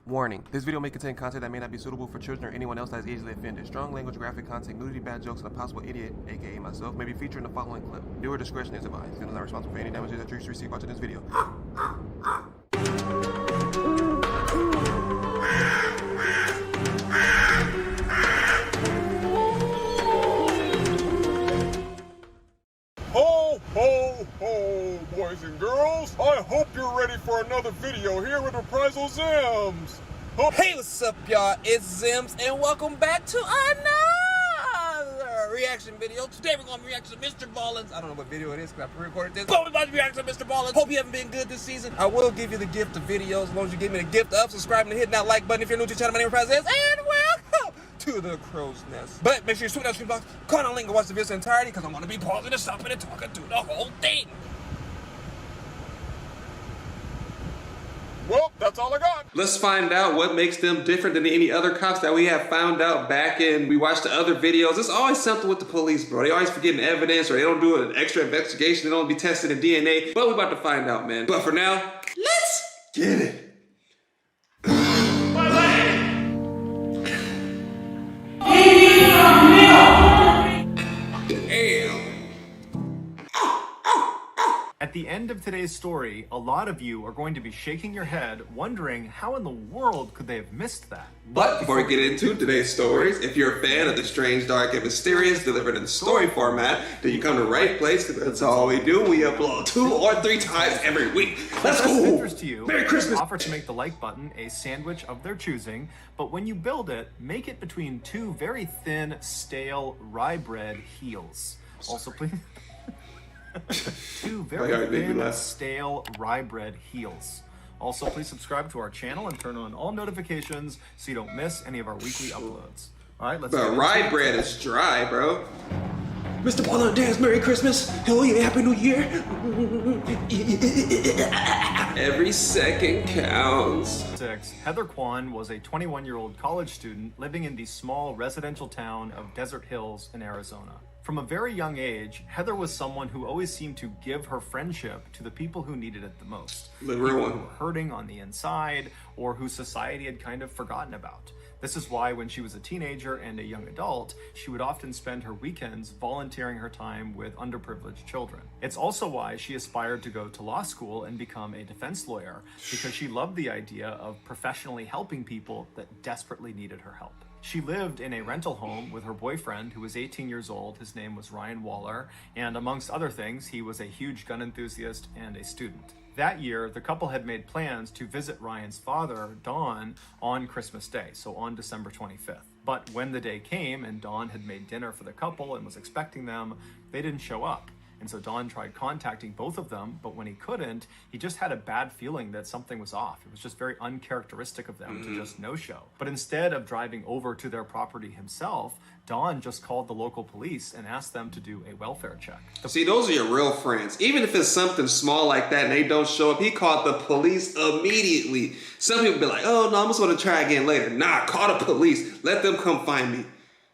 Warning, this video may contain content that may not be suitable for children or anyone else that is easily offended. Strong language, graphic content, nudity, bad jokes, and a possible idiot, aka myself, may be featured in the following clip. Viewer discretion is advised. Channel is not responsible for any damages that you receive watching this video. Ho, ho, ho, boys and girls. I hope you're ready for another video here with Reprisalzems. Hey, what's up, y'all? It's Zems, and welcome back to another reaction video. Today, we're going to be reacting to mrballen. I don't know what video it is because I pre-recorded this. But we're about to be reacting to mrballen. Hope you haven't been good this season. I will give you the gift of videos as long as you give me the gift of subscribing and hitting that like button if you're new to the channel. My name is Reprisalzems, and welcome to the crow's nest. But make sure you swing that screen box, comment on the link, and watch the video in entirety because I'm going to be pausing and stopping and talking through the whole thing. Well, that's all I got. Let's find out what makes them different than any other cops that we have found out back in. We watched the other videos. There's always something with the police, bro. They always forgetting evidence, or they don't do an extra investigation. They don't be testing the DNA. But we're about to find out, man. But for now, let's get it. At the end of today's story, a lot of you are going to be shaking your head, wondering how in the world could they have missed that? But before we get into today's stories, if you're a fan of the strange, dark, and mysterious delivered in story format, then you come to the right place, because that's all we do. We upload 2 or 3 times every week. Let's If that's of go! interest to you, Merry Christmas! offer to make the like button a sandwich of their choosing, but when you build it, make it between 2 very thin, stale rye bread heels. Also, please... 2 very thin, stale rye bread heels. Also, please subscribe to our channel and turn on all notifications so you don't miss any of our weekly uploads. All right, let's But get rye into it. bread is dry, bro. Mr. Ballen Dance, Merry Christmas. Hell yeah, Happy New Year. Every second counts. 6. Heather Kwan was a 21-year-old college student living in the small residential town of Desert Hills in Arizona. From a very young age, Heather was someone who always seemed to give her friendship to the people who needed it the most. The real People one. who were hurting on the inside or who society had kind of forgotten about. This is why when she was a teenager and a young adult, she would often spend her weekends volunteering her time with underprivileged children. It's also why she aspired to go to law school and become a defense lawyer, because she loved the idea of professionally helping people that desperately needed her help. She lived in a rental home with her boyfriend, who was 18 years old. His name was Ryan Waller, and amongst other things, he was a huge gun enthusiast and a student. That year, the couple had made plans to visit Ryan's father, Don, on Christmas Day, so on December 25th. But when the day came and Don had made dinner for the couple and was expecting them, they didn't show up. And so Don tried contacting both of them, but when he couldn't, he just had a bad feeling that something was off. It was just very uncharacteristic of them to just no-show. But instead of driving over to their property himself, Don just called the local police and asked them to do a welfare check. See, those are your real friends. Even if it's something small like that and they don't show up, he called the police immediately. Some people be like, oh no, I'm just gonna try again later. Nah, call the police. Let them come find me.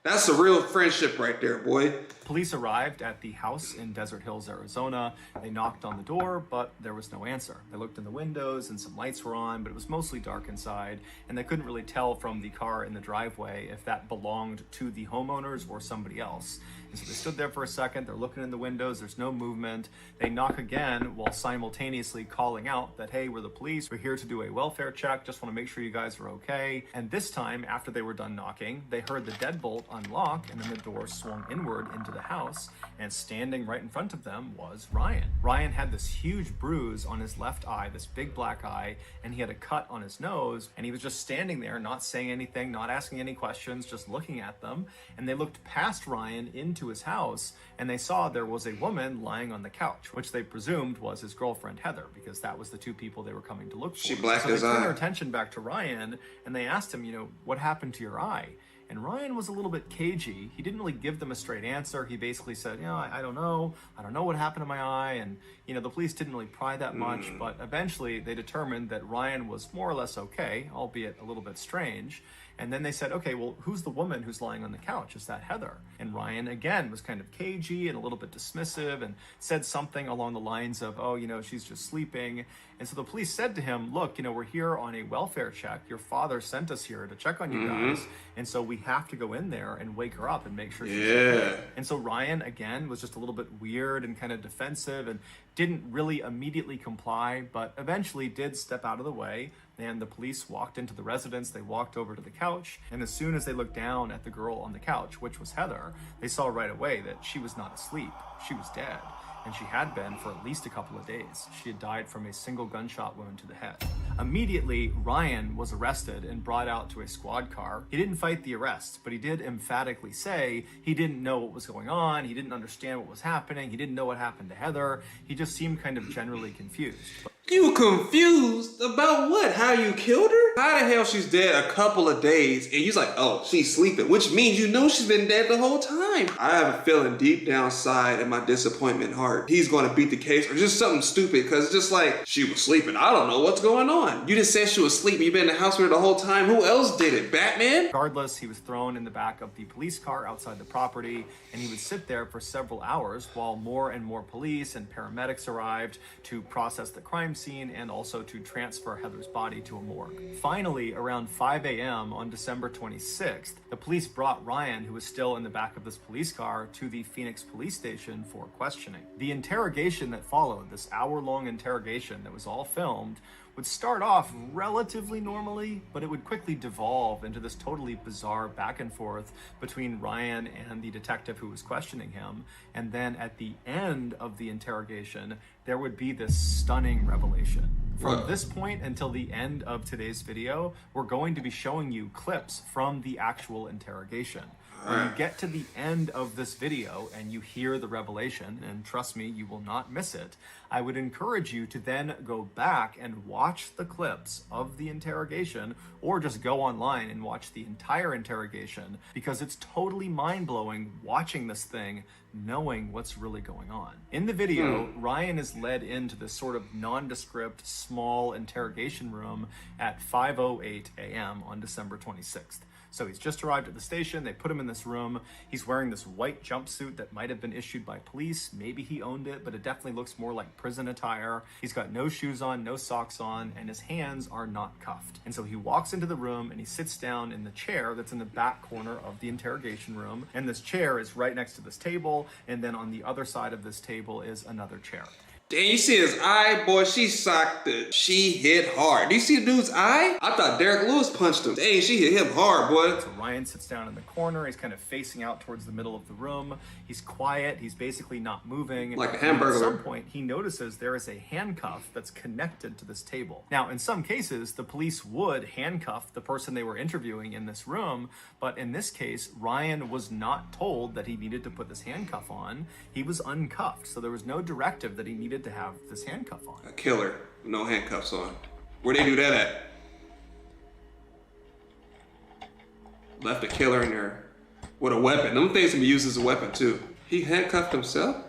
That's a real friendship right there, boy. Police arrived at the house in Desert Hills, Arizona. They knocked on the door, but there was no answer. They looked in the windows and some lights were on, but it was mostly dark inside, and they couldn't really tell from the car in the driveway if that belonged to the homeowners or somebody else. And so they stood there for a second, they're looking in the windows, there's no movement. They knock again while simultaneously calling out that, hey, we're the police, we're here to do a welfare check, just want to make sure you guys are okay. And this time, after they were done knocking, they heard the deadbolt unlock and then the door swung inward into the house, and standing right in front of them was Ryan. Ryan had this huge bruise on his left eye, this big black eye, and he had a cut on his nose, and he was just standing there, not saying anything, not asking any questions, just looking at them. And they looked past Ryan into his house, and they saw there was a woman lying on the couch, which they presumed was his girlfriend Heather, because that was the 2 people they were coming to look for. She blacked so they his turned eye. their attention back to Ryan, and they asked him, what happened to your eye? And Ryan was a little bit cagey. He didn't really give them a straight answer. He basically said, I don't know. I don't know what happened to my eye. And, the police didn't really pry that much, but eventually they determined that Ryan was more or less okay, albeit a little bit strange. And then they said, okay, well, who's the woman who's lying on the couch? Is that Heather? And Ryan, again, was kind of cagey and a little bit dismissive and said something along the lines of, oh, you know, she's just sleeping. And so the police said to him, look, you know, we're here on a welfare check. Your father sent us here to check on you guys. And so we have to go in there and wake her up and make sure she's okay. And so Ryan, again, was just a little bit weird and kind of defensive and didn't really immediately comply, but eventually did step out of the way. And the police walked into the residence, they walked over to the couch, and as soon as they looked down at the girl on the couch, which was Heather, they saw right away that she was not asleep, she was dead. And she had been for at least a couple of days. She had died from a single gunshot wound to the head. Immediately, Ryan was arrested and brought out to a squad car. He didn't fight the arrest, but he did emphatically say he didn't know what was going on, he didn't understand what was happening, he didn't know what happened to Heather. He just seemed kind of generally confused. You confused about what? How you killed her? How the hell she's dead a couple of days and you're like, oh, she's sleeping, which means you know she's been dead the whole time. I have a feeling deep down inside in my disappointment heart, he's going to beat the case or just something stupid because it's just like, she was sleeping. I don't know what's going on. You just said she was sleeping. You've been in the house with her the whole time. Who else did it? Batman? Regardless, he was thrown in the back of the police car outside the property, and he would sit there for several hours while more and more police and paramedics arrived to process the crime scene and also to transfer Heather's body to a morgue. Finally, around 5 a.m. on December 26th, the police brought Ryan, who was still in the back of this police car, to the Phoenix police station for questioning. The interrogation that followed, this hour-long interrogation that was all filmed, would start off relatively normally, but it would quickly devolve into this totally bizarre back and forth between Ryan and the detective who was questioning him. And then at the end of the interrogation, there would be this stunning revelation. From this point until the end of today's video, we're going to be showing you clips from the actual interrogation. When you get to the end of this video and you hear the revelation, and trust me, you will not miss it, I would encourage you to then go back and watch the clips of the interrogation, or just go online and watch the entire interrogation, because it's totally mind-blowing watching this thing, knowing what's really going on. In the video, Ryan is led into this sort of nondescript, small interrogation room at 5:08 a.m. on December 26th. So he's just arrived at the station, they put him in this room, he's wearing this white jumpsuit that might have been issued by police, maybe he owned it, but it definitely looks more like prison attire. He's got no shoes on, no socks on, and his hands are not cuffed. And so he walks into the room and he sits down in the chair that's in the back corner of the interrogation room, and this chair is right next to this table, and then on the other side of this table is another chair. Dang, you see his eye? Boy, she socked it. She hit hard. Do you see the dude's eye? I thought Derek Lewis punched him. Dang, she hit him hard, boy. So Ryan sits down in the corner. He's kind of facing out towards the middle of the room. He's quiet. He's basically not moving. Like a hamburger. At some point, he notices there is a handcuff that's connected to this table. Now, in some cases, the police would handcuff the person they were interviewing in this room, but in this case, Ryan was not told that he needed to put this handcuff on. He was uncuffed, so there was no directive that he needed to have this handcuff on. A killer with no handcuffs on. Where'd they do that at? Left a killer in there with a weapon. Them things can be used as a weapon too. He handcuffed himself?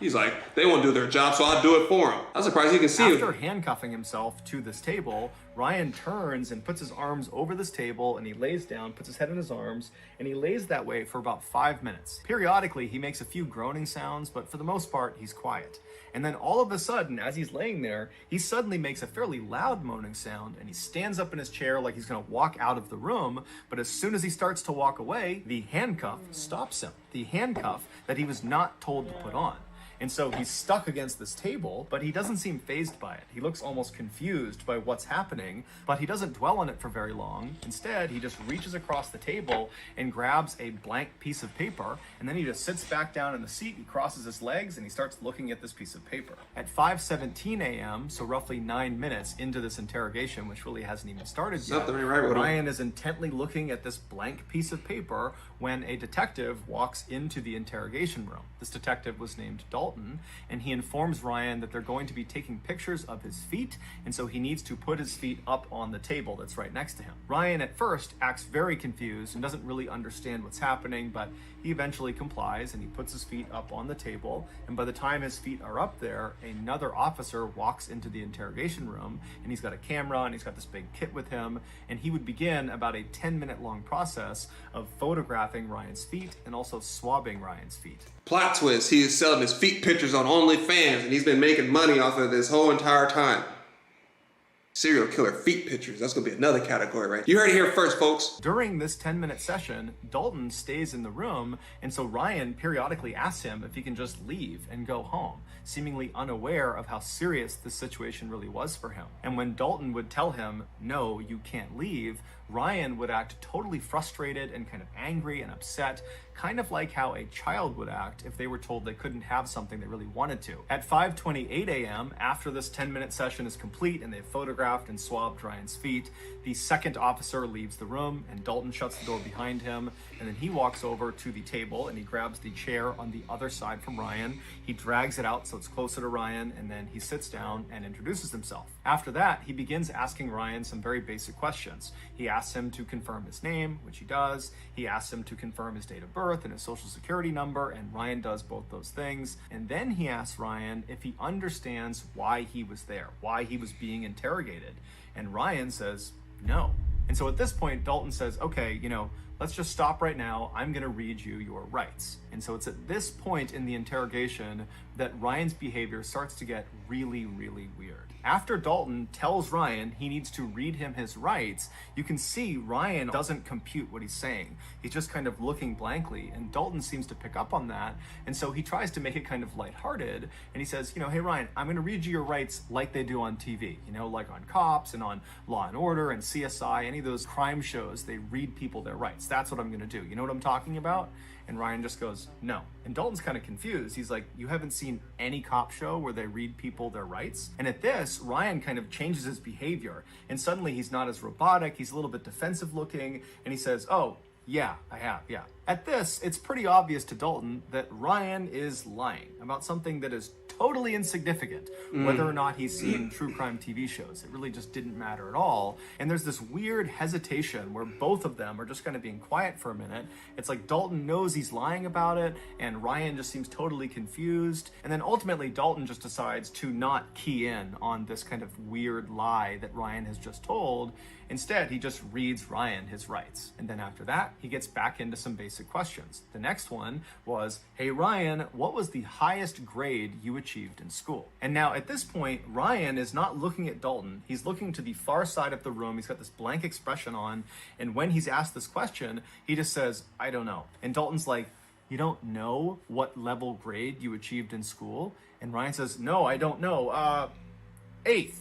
He's like, they won't do their job, so I'll do it for them. I'm surprised he can see it. After handcuffing himself to this table, Ryan turns and puts his arms over this table, and he lays down, puts his head in his arms, and he lays that way for about 5 minutes. Periodically, he makes a few groaning sounds, but for the most part, he's quiet. And then all of a sudden, as he's laying there, he suddenly makes a fairly loud moaning sound, and he stands up in his chair like he's gonna walk out of the room, but as soon as he starts to walk away, the handcuff stops him. The handcuff that he was not told to put on. And so he's stuck against this table, but he doesn't seem fazed by it. He looks almost confused by what's happening, but he doesn't dwell on it for very long. Instead, he just reaches across the table and grabs a blank piece of paper, and then he just sits back down in the seat, he crosses his legs, and he starts looking at this piece of paper. At 5:17 a.m., so roughly 9 minutes into this interrogation, which really hasn't even started yet, Ryan is intently looking at this blank piece of paper when a detective walks into the interrogation room. This detective was named Dalton. Dalton, and he informs Ryan that they're going to be taking pictures of his feet, and so he needs to put his feet up on the table that's right next to him. Ryan at first acts very confused and doesn't really understand what's happening, but he eventually complies and he puts his feet up on the table, and by the time his feet are up there, another officer walks into the interrogation room, and he's got a camera and he's got this big kit with him, and he would begin about a 10-minute long process of photographing Ryan's feet and also swabbing Ryan's feet. Plot twist, he is selling his feet pictures on OnlyFans, and he's been making money off of this whole entire time. Serial killer feet pictures. That's going to be another category, right? You heard it here first, folks. During this 10-minute session, Dalton stays in the room, and so Ryan periodically asks him if he can just leave and go home, seemingly unaware of how serious this situation really was for him. And when Dalton would tell him, no, you can't leave, Ryan would act totally frustrated and kind of angry and upset, kind of like how a child would act if they were told they couldn't have something they really wanted to. At 5:28 a.m., after this 10-minute session is complete and they've photographed and swabbed Ryan's feet, the second officer leaves the room and Dalton shuts the door behind him, and then he walks over to the table and he grabs the chair on the other side from Ryan. He drags it out so it's closer to Ryan, and then he sits down and introduces himself. After that, he begins asking Ryan some very basic questions. He asks him to confirm his name, which he does. He asks him to confirm his date of birth and his social security number, and Ryan does both those things. And then he asks Ryan if he understands why he was there, why he was being interrogated. And Ryan says no. And so at this point, Dalton says, okay, let's just stop right now. I'm going to read you your rights. And so it's at this point in the interrogation that Ryan's behavior starts to get really, really weird. After Dalton tells Ryan he needs to read him his rights, you can see Ryan doesn't compute what he's saying. He's just kind of looking blankly, and Dalton seems to pick up on that. And so he tries to make it kind of lighthearted, and he says, hey Ryan, I'm going to read you your rights like they do on TV, like on Cops and on Law and Order and CSI, any of those crime shows, they read people their rights. That's what I'm going to do. You know what I'm talking about? And Ryan just goes, no. And Dalton's kind of confused. He's like, you haven't seen any cop show where they read people their rights? And at this, Ryan kind of changes his behavior. And suddenly he's not as robotic. He's a little bit defensive looking. And he says, oh, yeah, I have, yeah. At this, it's pretty obvious to Dalton that Ryan is lying about something that is totally insignificant, whether or not he's seen true crime TV shows. It really just didn't matter at all. And there's this weird hesitation where both of them are just kind of being quiet for a minute. It's like Dalton knows he's lying about it, and Ryan just seems totally confused. And then ultimately, Dalton just decides to not key in on this kind of weird lie that Ryan has just told. Instead, he just reads Ryan his rights. And then after that, he gets back into some basic questions. The next one was, hey Ryan, what was the highest grade you achieved in school? And now at this point, Ryan is not looking at Dalton. He's looking to the far side of the room. He's got this blank expression on. And when he's asked this question, he just says, I don't know. And Dalton's like, you don't know what level grade you achieved in school? And Ryan says, no, I don't know. Eighth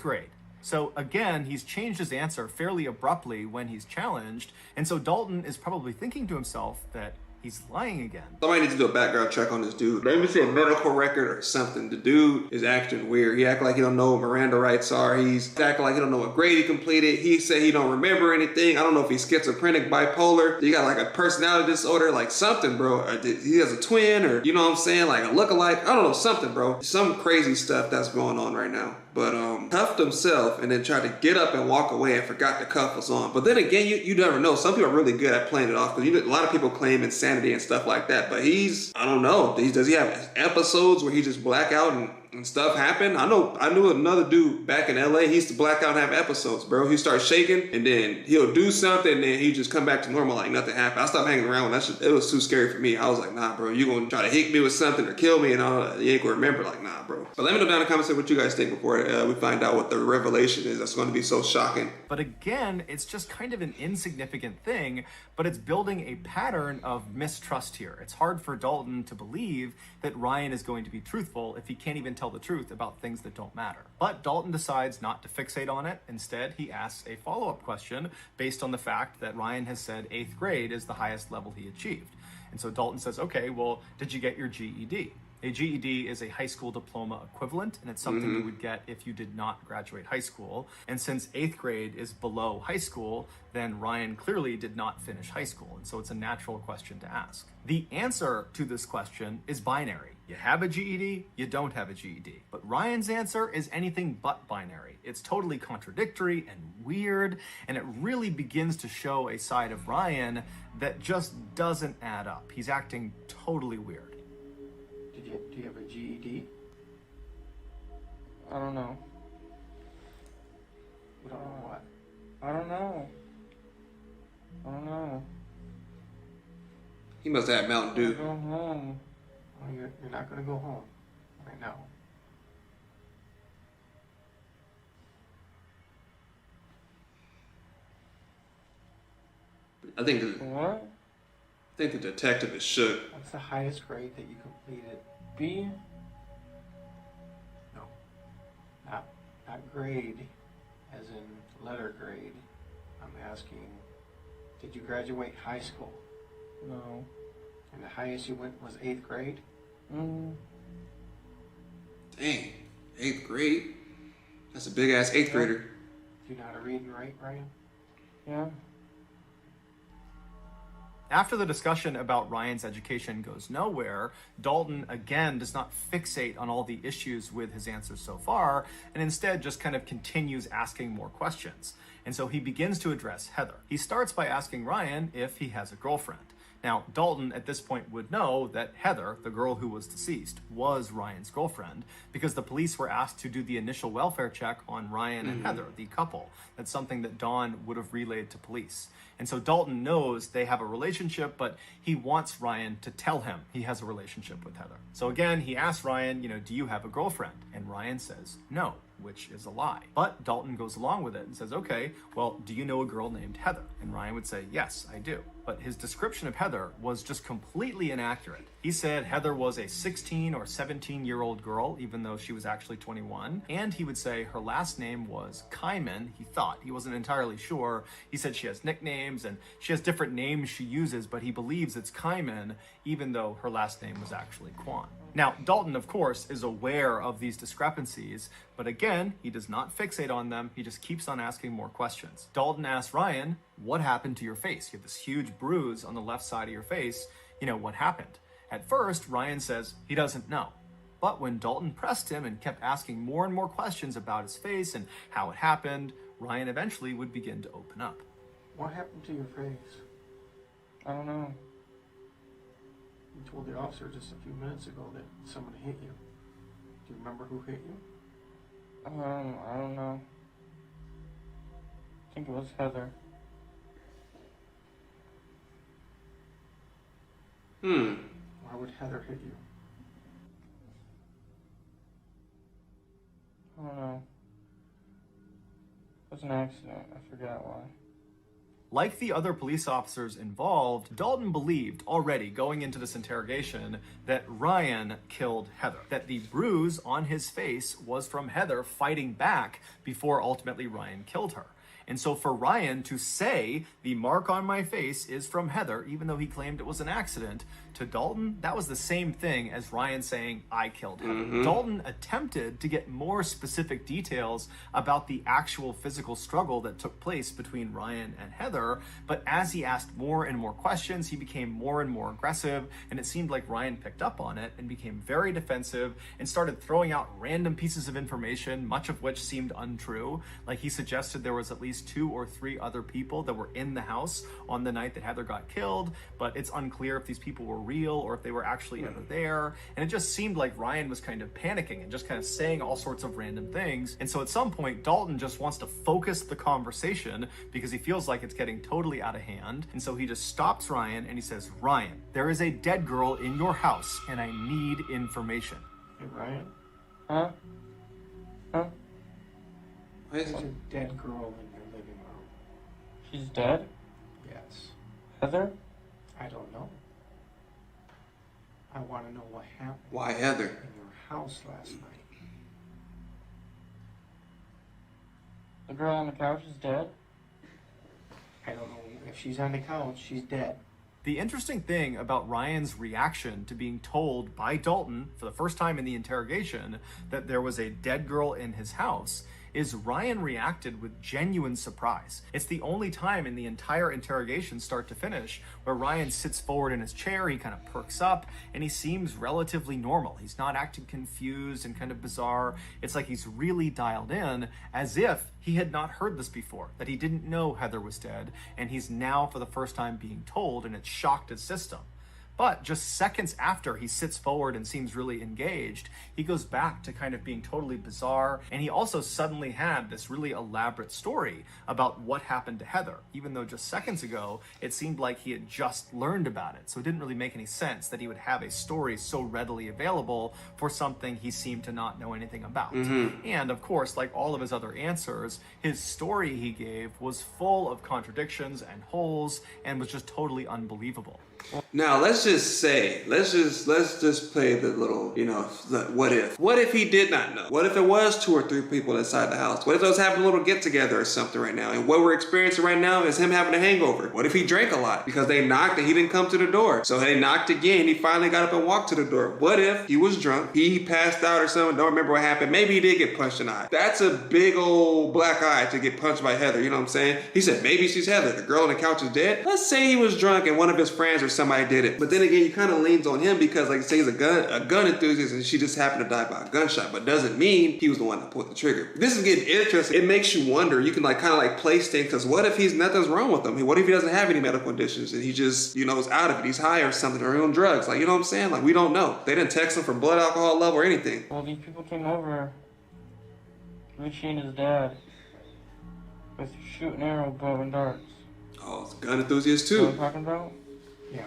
grade. So again, he's changed his answer fairly abruptly when he's challenged. And so Dalton is probably thinking to himself that he's lying again. Somebody needs to do a background check on this dude. Maybe see a medical record or something. The dude is acting weird. He act like he don't know what Miranda rights are. He's acting like he don't know what grade he completed. He said he don't remember anything. I don't know if he's schizophrenic, bipolar. He got like a personality disorder, like something, bro. Or he has a twin, or you know what I'm saying, like a lookalike. I don't know, something, bro. Some crazy stuff that's going on right now. But cuffed himself and then tried to get up and walk away and forgot the cuff was on. But then again, you never know. Some people are really good at playing it off, because a lot of people claim insanity and stuff like that. But I don't know. Does he have episodes where he just black out and stuff happen? I knew another dude back in LA. He used to black out and have episodes, bro. He starts shaking and then he'll do something and then he just come back to normal like nothing happened. I stopped hanging around with that shit. It was too scary for me. I was like, nah, bro, you gonna try to hit me with something or kill me and all that. You ain't gonna remember. Like, nah, bro. But let me know down in the comments what you guys think before we find out what the revelation is that's going to be so shocking. But again, it's just kind of an insignificant thing, but it's building a pattern of mistrust here. It's hard for Dalton to believe that Ryan is going to be truthful if he can't even tell the truth about things that don't matter. But Dalton decides not to fixate on it. Instead, he asks a follow-up question based on the fact that Ryan has said 8th grade is the highest level he achieved. And so Dalton says, okay, well, did you get your GED? A GED is a high school diploma equivalent, and it's something you would get if you did not graduate high school. And since 8th grade is below high school, then Ryan clearly did not finish high school, and so it's a natural question to ask. The answer to this question is binary. You have a GED, you don't have a GED. But Ryan's answer is anything but binary. It's totally contradictory and weird, and it really begins to show a side of Ryan that just doesn't add up. He's acting totally weird. Do you have a GED? I don't know. We don't know what. I don't know. I don't know. He must have Mountain Dew. Go home. Well, you're not going to go home right now. I think What? the detective is shook. What's the highest grade that you completed? B? No. Not grade, as in letter grade. I'm asking, did you graduate high school? No. And the highest you went was 8th grade? Mm. Dang, 8th grade? That's a big ass 8th grader. Do you know how to read and write, Ryan? Yeah. After the discussion about Ryan's education goes nowhere, Dalton again does not fixate on all the issues with his answers so far, and instead just kind of continues asking more questions. And so he begins to address Heather. He starts by asking Ryan if he has a girlfriend. Now, Dalton at this point would know that Heather, the girl who was deceased, was Ryan's girlfriend because the police were asked to do the initial welfare check on Ryan and Heather, the couple. That's something that Dawn would have relayed to police. And so Dalton knows they have a relationship, but he wants Ryan to tell him he has a relationship with Heather. So again, he asks Ryan, do you have a girlfriend? And Ryan says no, which is a lie. But Dalton goes along with it and says, okay, well, do you know a girl named Heather? And Ryan would say, yes, I do. But his description of Heather was just completely inaccurate. He said Heather was a 16 or 17-year-old girl, even though she was actually 21. And he would say her last name was Kyman. He thought. He wasn't entirely sure. He said she has nicknames and she has different names she uses, but he believes it's Kyman, even though her last name was actually Kwan. Now, Dalton, of course, is aware of these discrepancies, but again, he does not fixate on them. He just keeps on asking more questions. Dalton asks Ryan, what happened to your face? You have this huge bruise on the left side of your face. What happened? At first, Ryan says he doesn't know. But when Dalton pressed him and kept asking more and more questions about his face and how it happened, Ryan eventually would begin to open up. What happened to your face? I don't know. You told the officer just a few minutes ago that someone hit you. Do you remember who hit you? I don't know. I think it was Heather. Why would Heather hit you? I don't know. It was an accident. I forgot why. Like the other police officers involved, Dalton believed already going into this interrogation that Ryan killed Heather, that the bruise on his face was from Heather fighting back before ultimately Ryan killed her. And so for Ryan to say the mark on my face is from Heather, even though he claimed it was an accident, to Dalton, that was the same thing as Ryan saying, I killed Heather. Dalton attempted to get more specific details about the actual physical struggle that took place between Ryan and Heather, but as he asked more and more questions, he became more and more aggressive, and it seemed like Ryan picked up on it and became very defensive and started throwing out random pieces of information, much of which seemed untrue. Like he suggested there was at least 2 or 3 other people that were in the house on the night that Heather got killed, but it's unclear if these people were real or if they were actually ever there. And it just seemed like Ryan was kind of panicking and just kind of saying all sorts of random things. And so at some point, Dalton just wants to focus the conversation because he feels like it's getting totally out of hand. And so he just stops Ryan and he says, Ryan, there is a dead girl in your house and I need information. Hey, Ryan? Huh? Huh? There's a dead girl in your living room. She's dead? Yes. Heather? I don't know. I want to know what happened Why Heather? in your house last night. The girl on the couch is dead? I don't know if she's on the couch. She's dead. The interesting thing about Ryan's reaction to being told by Dalton for the first time in the interrogation that there was a dead girl in his house is Ryan reacted with genuine surprise. It's the only time in the entire interrogation, start to finish, where Ryan sits forward in his chair, he kind of perks up, and he seems relatively normal. He's not acting confused and kind of bizarre. It's like he's really dialed in, as if he had not heard this before, that he didn't know Heather was dead, and he's now for the first time being told, and it shocked his system. But just seconds after he sits forward and seems really engaged, he goes back to kind of being totally bizarre. And he also suddenly had this really elaborate story about what happened to Heather, even though just seconds ago, it seemed like he had just learned about it. So it didn't really make any sense that he would have a story so readily available for something he seemed to not know anything about. And of course, like all of his other answers, his story he gave was full of contradictions and holes and was just totally unbelievable. Now let's just play the little, what if? What if he did not know? What if it was 2 or 3 people inside the house? What if they was having a little get together or something right now? And what we're experiencing right now is him having a hangover. What if he drank a lot because they knocked and he didn't come to the door? So they knocked again. He finally got up and walked to the door. What if he was drunk? He passed out or something. Don't remember what happened. Maybe he did get punched in the eye. That's a big old black eye to get punched by Heather. You know what I'm saying? He said maybe she's Heather. The girl on the couch is dead. Let's say he was drunk and one of his friends or somebody did it. But then again, you kind of leans on him because, like, say he's a gun enthusiast and she just happened to die by a gunshot, but doesn't mean he was the one that pulled the trigger. This is getting interesting. It makes you wonder. You can kind of place things, because what if nothing's wrong with him? What if he doesn't have any medical conditions and he just, is out of it? He's high or something, or on drugs. You know what I'm saying? We don't know. They didn't text him for blood alcohol level or anything. Well, these people came over, Richie and his dad, with shooting arrow, bow, and darts. Oh, it's a gun enthusiast You know what too. I'm talking about? Yeah.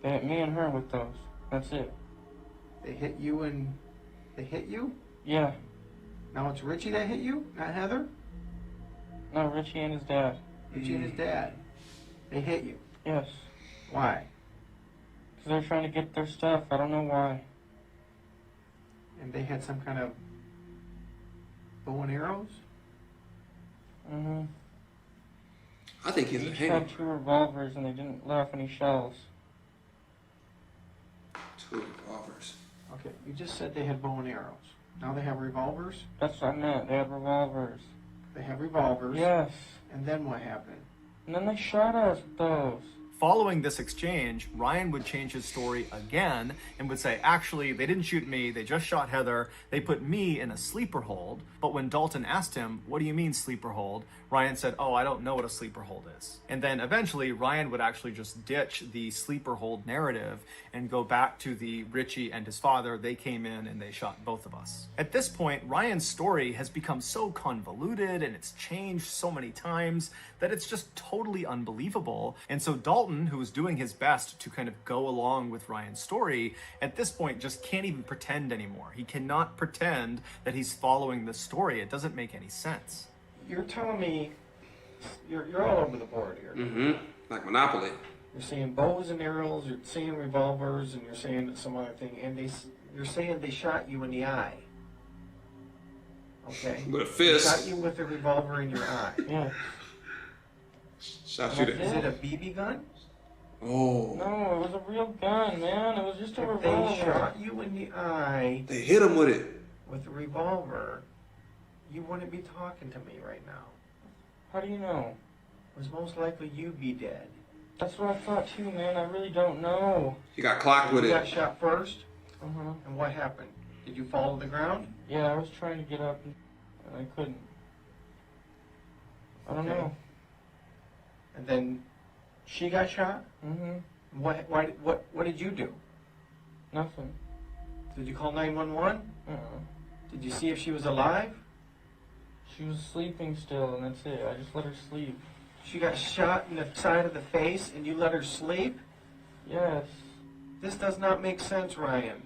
They hit me and her with those. That's it. They hit you and they hit you? Yeah. Now it's Richie that hit you, not Heather? No, Richie and his dad. Richie and his dad. They hit you. Yes. Why? Because they're trying to get their stuff. I don't know why. And they had some kind of bow and arrows? Mm-hmm. I think he's They a each hangover. had 2 revolvers and they didn't let off any shells. 2 revolvers. Okay, you just said they had bow and arrows. Now they have revolvers? That's what I meant. They had revolvers. They have revolvers. Yes. And then what happened? And then they shot us with those. Following this exchange, Ryan would change his story again and would say, actually, they didn't shoot me, they just shot Heather, they put me in a sleeper hold. But when Dalton asked him, what do you mean sleeper hold? Ryan said, oh, I don't know what a sleeper hold is. And then eventually Ryan would actually just ditch the sleeper hold narrative and go back to the Richie and his father. They came in and they shot both of us. At this point, Ryan's story has become so convoluted and it's changed so many times that it's just totally unbelievable. And so Dalton, who was doing his best to kind of go along with Ryan's story, at this point just can't even pretend anymore. He cannot pretend that he's following the story. It doesn't make any sense. You're telling me you're all over the board here. Mm-hmm. Like Monopoly. You're saying bows and arrows, you're saying revolvers, and you're saying some other thing, and you're saying they shot you in the eye. Okay? With a They fist. shot you with a revolver in your eye. Yeah. Shot you Is to... it a BB gun? Oh. No, it was a real gun, man. It was just a If they revolver. shot you in the eye They hit him with it. with a revolver, you wouldn't be talking to me right now. How do you know? It was most likely you'd be dead. That's what I thought too, man. I really don't know. He got clocked with You got it. shot first, Uh-huh. and what happened? Did you fall to the ground? Yeah, I was trying to get up and I couldn't. I don't Okay. know. And then she got shot? Mm-hmm. What did you do? Nothing. Did you call 911? Uh-uh. Did you see if she was alive? She was sleeping still, and that's it. I just let her sleep. She got shot in the side of the face and you let her sleep? Yes. This does not make sense, Ryan.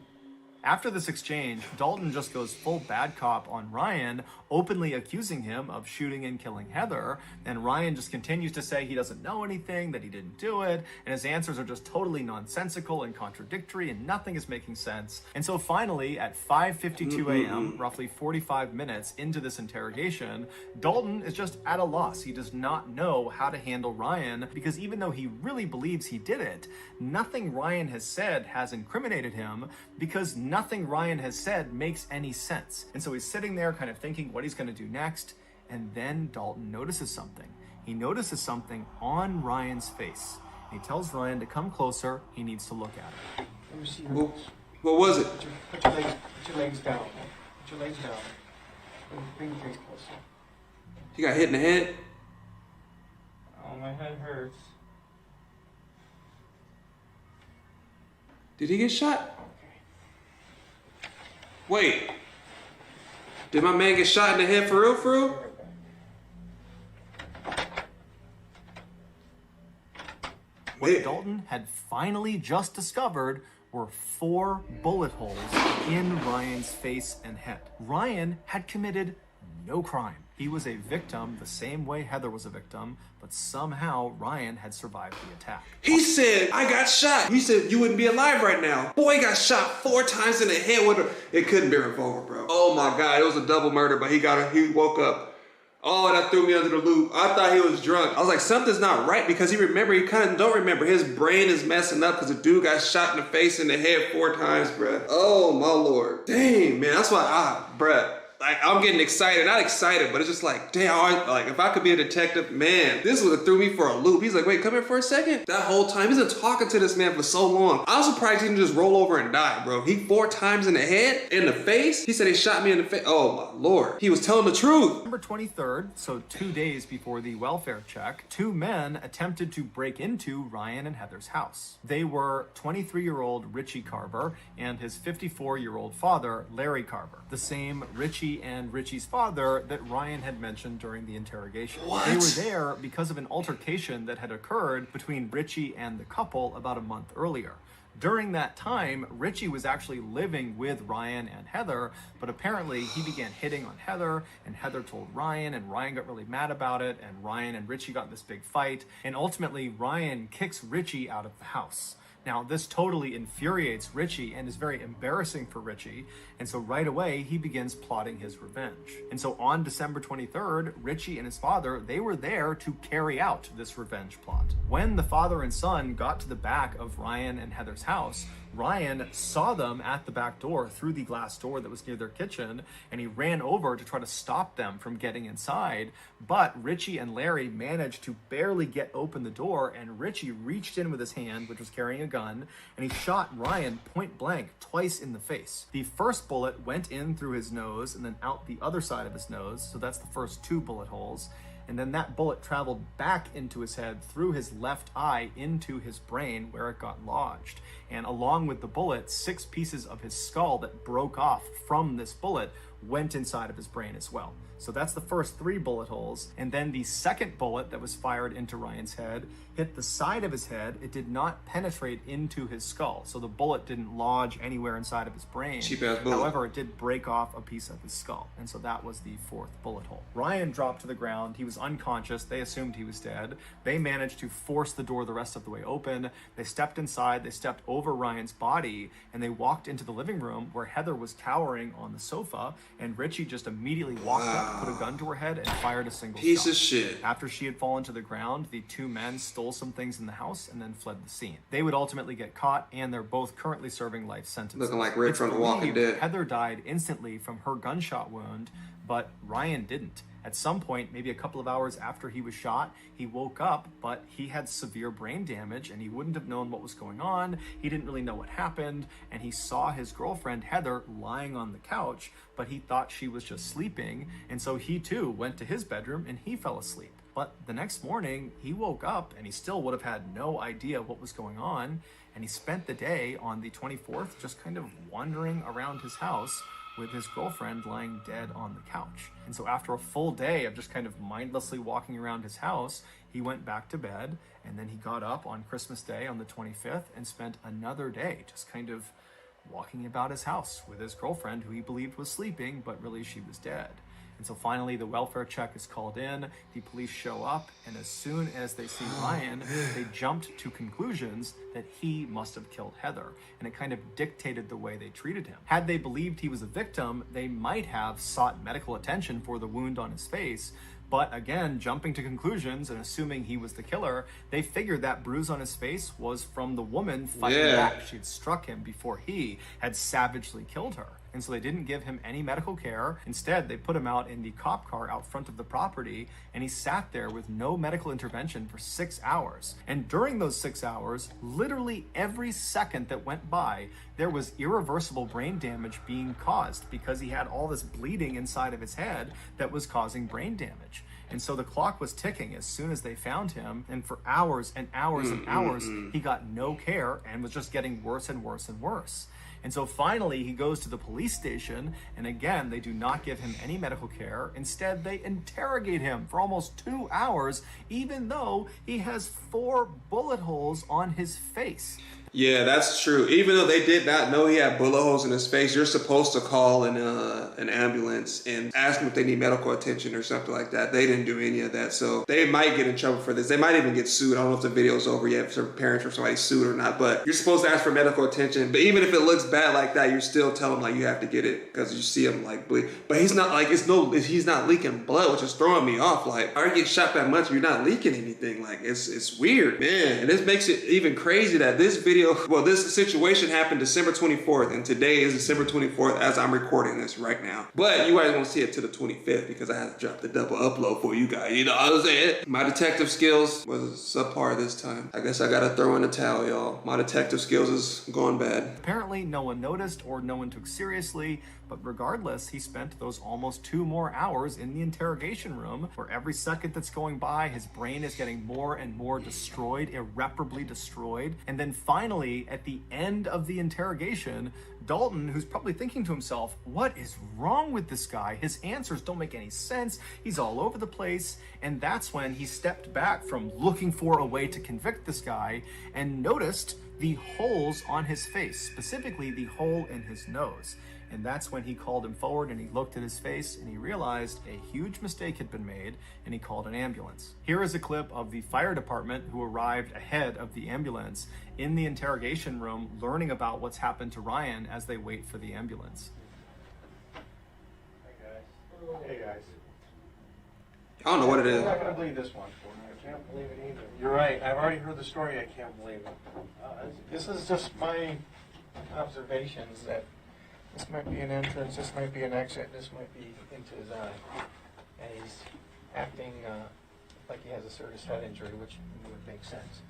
After this exchange, Dalton just goes full bad cop on Ryan, openly accusing him of shooting and killing Heather, and Ryan just continues to say he doesn't know anything, that he didn't do it, and his answers are just totally nonsensical and contradictory, and nothing is making sense. And so finally, at 5:52 a.m., roughly 45 minutes into this interrogation, Dalton is just at a loss. He does not know how to handle Ryan, because even though he really believes he did it, nothing Ryan has said has incriminated him, because nothing Ryan has said makes any sense. And so he's sitting there kind of thinking what he's going to do next, and then Dalton notices something. He notices something on Ryan's face. He tells Ryan to come closer. He needs to look at it. Let me see What was it? Put your legs down. Put your legs down. Bring your face closer. He got hit in the head? Oh, my head hurts. Did he get shot? Wait. Did my man get shot in the head for real, for real? What Dalton had finally just discovered were 4 bullet holes in Ryan's face and head. Ryan had committed no crime. He was a victim the same way Heather was a victim, but somehow Ryan had survived the attack. He said, I got shot. He said, you wouldn't be alive right now. Boy got shot 4 times in the head with it couldn't be a revolver, bro. Oh my God, it was a double murder, but he woke up. Oh, that threw me under the loop. I thought he was drunk. I was like, something's not right, because he kind of don't remember. His brain is messing up because the dude got shot in the face and the head 4 times, bruh. Oh my Lord. Dang, man, that's why bruh. Like, I'm getting excited, not excited, but it's just like, damn, like, if I could be a detective, man, this would have threw me for a loop. He's like, wait, come here for a second. That whole time, he's been talking to this man for so long. I was surprised he didn't just roll over and die, bro. He 4 times in the head, in the face. He said he shot me in the face. Oh my Lord. He was telling the truth. November 23rd, so 2 days before the welfare check, 2 men attempted to break into Ryan and Heather's house. They were 23-year-old Richie Carver and his 54-year-old father, Larry Carver, the same Richie and Richie's father that Ryan had mentioned during the interrogation. What? They were there because of an altercation that had occurred between Richie and the couple about a month earlier. During that time, Richie was actually living with Ryan and Heather, but apparently he began hitting on Heather, and Heather told Ryan, and Ryan got really mad about it, and Ryan and Richie got in this big fight, and ultimately Ryan kicks Richie out of the house. Now, this totally infuriates Richie and is very embarrassing for Richie, and so right away, he begins plotting his revenge. And so on December 23rd, Richie and his father, they were there to carry out this revenge plot. When the father and son got to the back of Ryan and Heather's house, Ryan saw them at the back door through the glass door that was near their kitchen, and he ran over to try to stop them from getting inside. But Richie and Larry managed to barely get open the door, and Richie reached in with his hand, which was carrying a gun, and he shot Ryan point blank twice in the face. The first bullet went in through his nose and then out the other side of his nose, so that's the first 2 bullet holes. And then that bullet traveled back into his head through his left eye into his brain, where it got lodged. And along with the bullet, 6 pieces of his skull that broke off from this bullet went inside of his brain as well. So that's the first 3 bullet holes. And then the second bullet that was fired into Ryan's head hit the side of his head. It did not penetrate into his skull. So the bullet didn't lodge anywhere inside of his brain. Cheap-ass bullet. However, it did break off a piece of his skull. And so that was the 4th bullet hole. Ryan dropped to the ground. He was unconscious. They assumed he was dead. They managed to force the door the rest of the way open. They stepped inside. They stepped over Ryan's body, and they walked into the living room where Heather was cowering on the sofa, and Richie just immediately walked up, put a gun to her head, and fired a single Piece shot. of shit. After she had fallen to the ground, the 2 men stole some things in the house and then fled the scene. They would ultimately get caught, and they're both currently serving life sentences. Looking like Rick It's from The Walking believed Dead. Heather died instantly from her gunshot wound, but Ryan didn't. At some point, maybe a couple of hours after he was shot, he woke up, but he had severe brain damage and he wouldn't have known what was going on. He didn't really know what happened, and he saw his girlfriend Heather lying on the couch, but he thought she was just sleeping, and so he too went to his bedroom and he fell asleep. But the next morning, he woke up and he still would have had no idea what was going on, and he spent the day on the 24th just kind of wandering around his house with his girlfriend lying dead on the couch. And so after a full day of just kind of mindlessly walking around his house, he went back to bed, and then he got up on Christmas Day on the 25th and spent another day just kind of walking about his house with his girlfriend, who he believed was sleeping, but really she was dead. And so finally the welfare check is called in, the police show up, and as soon as they see Ryan, they jumped to conclusions that he must have killed Heather, and it kind of dictated the way they treated him. Had they believed he was a victim, they might have sought medical attention for the wound on his face, but again, jumping to conclusions and assuming he was the killer, they figured that bruise on his face was from the woman fighting back. She had struck him before he had savagely killed her. And so they didn't give him any medical care. Instead, they put him out in the cop car out front of the property, and he sat there with no medical intervention for 6 hours. And during those 6 hours, literally every second that went by, there was irreversible brain damage being caused because he had all this bleeding inside of his head that was causing brain damage. And so the clock was ticking as soon as they found him, and for hours and hours and hours, he got no care and was just getting worse and worse and worse. And so finally he goes to the police station, and again, they do not give him any medical care. Instead, they interrogate him for almost 2 hours, even though he has 4 bullet holes on his face. Yeah, that's true. Even though they did not know he had bullet holes in his face, you're supposed to call an ambulance and ask them if they need medical attention or something like that. They didn't do any of that, so they might get in trouble for this. They might even get sued. I don't know if the video's over yet, if their parents or somebody sued or not, but you're supposed to ask for medical attention. But even if it looks bad like that, you still tell them like you have to get it because you see him like bleed. But he's not like he's not leaking blood, which is throwing me off. Like, how are you getting shot that much if you're not leaking anything? Like, it's weird, man. And this makes it even crazy that this situation happened December 24th, and today is December 24th as I'm recording this right now. But you guys won't see it till the 25th because I had to drop the double upload for you guys. You know what I'm saying? My detective skills was subpar this time. I guess I gotta throw in the towel, y'all. My detective skills is going bad. Apparently no one noticed or no one took seriously, but regardless, he spent those almost 2 more hours in the interrogation room, where every second that's going by, his brain is getting more and more destroyed, irreparably destroyed. And then finally, at the end of the interrogation, Dalton, who's probably thinking to himself, what is wrong with this guy? His answers don't make any sense. He's all over the place. And that's when he stepped back from looking for a way to convict this guy and noticed the holes on his face, specifically the hole in his nose. And that's when he called him forward, and he looked at his face and he realized a huge mistake had been made, and he called an ambulance. Here is a clip of the fire department who arrived ahead of the ambulance in the interrogation room, learning about what's happened to Ryan as they wait for the ambulance. Hey guys. Hey guys. I don't know what it is. I'm not gonna believe this one. I can't believe it either. You're right. I've already heard the story. I can't believe it. This is just my observations that this might be an entrance, this might be an exit, this might be into his eye. And he's acting like he has a serious head injury, which would make sense.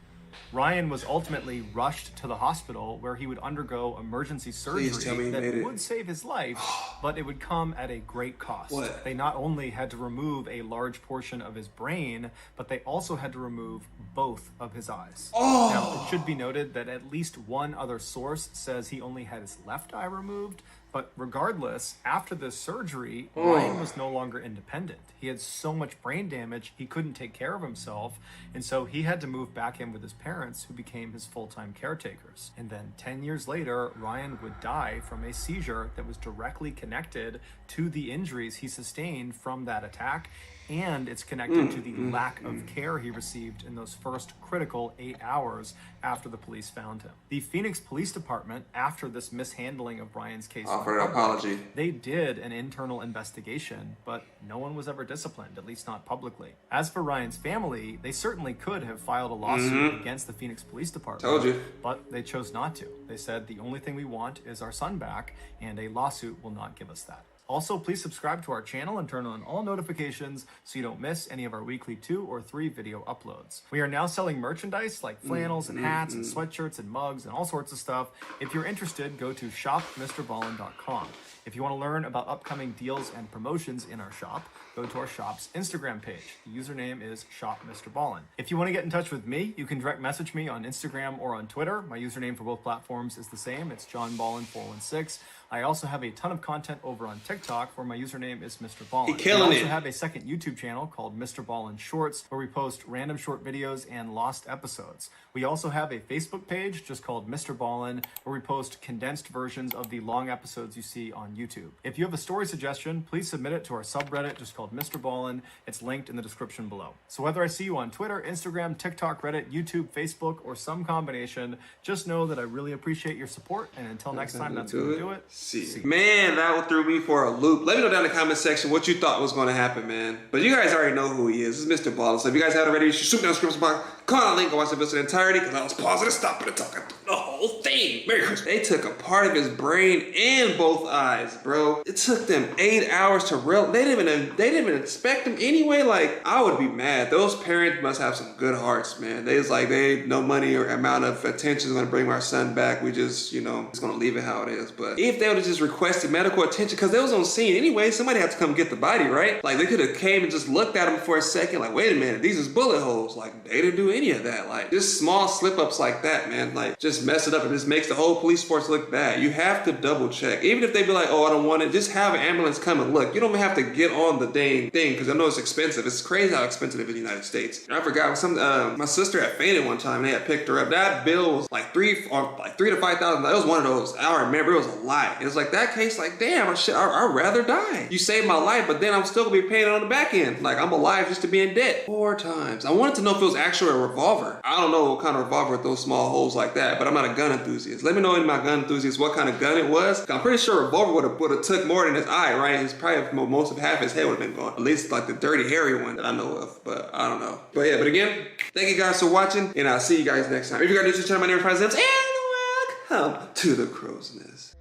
Ryan was ultimately rushed to the hospital, where he would undergo emergency surgery that would save his life, but it would come at a great cost. What? They not only had to remove a large portion of his brain, but they also had to remove both of his eyes. Now, it should be noted that at least one other source says he only had his left eye removed, but regardless, after this surgery, Ryan was no longer independent. He had so much brain damage, he couldn't take care of himself, and so he had to move back in with his parents, who became his full-time caretakers. And then 10 years later, Ryan would die from a seizure that was directly connected to the injuries he sustained from that attack, and it's connected to the lack of care he received in those first critical 8 hours after the police found him. The Phoenix Police Department, after this mishandling of Ryan's case, offered an apology. They did an internal investigation, but no one was ever disciplined, at least not publicly. As for Ryan's family, they certainly could have filed a lawsuit against the Phoenix Police Department. Told you. But they chose not to. They said the only thing we want is our son back, and a lawsuit will not give us that. Also, please subscribe to our channel and turn on all notifications so you don't miss any of our weekly 2 or 3 video uploads. We are now selling merchandise like flannels and hats and sweatshirts and mugs and all sorts of stuff. If you're interested, go to shopmrballen.com. If you want to learn about upcoming deals and promotions in our shop, go to our shop's Instagram page. The username is shopmrballen. If you want to get in touch with me, you can direct message me on Instagram or on Twitter. My username for both platforms is the same. It's johnballen416. I also have a ton of content over on TikTok where my username is Mr. Ballen. He killing I also it. have a second YouTube channel called Mr. Ballen Shorts where we post random short videos and lost episodes. We also have a Facebook page just called Mr. Ballen where we post condensed versions of the long episodes you see on YouTube. If you have a story suggestion, please submit it to our subreddit just called Mr. Ballen. It's linked in the description below. So whether I see you on Twitter, Instagram, TikTok, Reddit, YouTube, Facebook, or some combination, just know that I really appreciate your support, and until next time, that's going to do it. See. Man, that one threw me for a loop. Let me know down in the comment section what you thought was going to happen, man. But you guys already know who he is. This is Mr. Ballen. So if you guys haven't already, you should shoot down the description box, click on the link, and watch the video in entirety, because I was pausing and stopping and talking the whole thing. Merry Christmas. They took a part of his brain and both eyes, bro. It took them 8 hours to they didn't even inspect him anyway. Like, I would be mad. Those parents must have some good hearts, man. They was like, they no money or amount of attention is gonna bring our son back. We just, you know, it's gonna leave it how it is. But if they would have just requested medical attention, because they was on scene anyway, somebody had to come get the body, right? Like, they could have came and just looked at him for a second, like, wait a minute, these is bullet holes. Like, they didn't do any of that. Like, just small slip-ups like that, man, like, just mess it up and just makes the whole police force look bad. You have to double check. Even if they be like, oh, I don't want it, just have an ambulance come and look. You don't have to get on the dang thing, because I know it's expensive. It's crazy how expensive it is in the United States. And I forgot, my sister had fainted one time and they had picked her up. That bill was like $3,000 to $5,000. It was one of those. I remember it was a lot. It was like that case, like, damn, I'd rather die. You saved my life, but then I'm still gonna be paying it on the back end. Like, I'm alive just to be in debt 4 times. I wanted to know if it was actually a revolver. I don't know what kind of revolver with those small holes like that, but I'm not a gun enthusiast. Let me know in my gun enthusiasts what kind of gun it was. I'm pretty sure a revolver would have took more than his eye, right? It's probably most of half his head would have been gone. At least like the dirty, hairy one that I know of, but I don't know. But yeah, but again, thank you guys for watching, and I'll see you guys next time. If you're new to the channel, my name is Reprisalzems, and welcome to the Crow's Nest.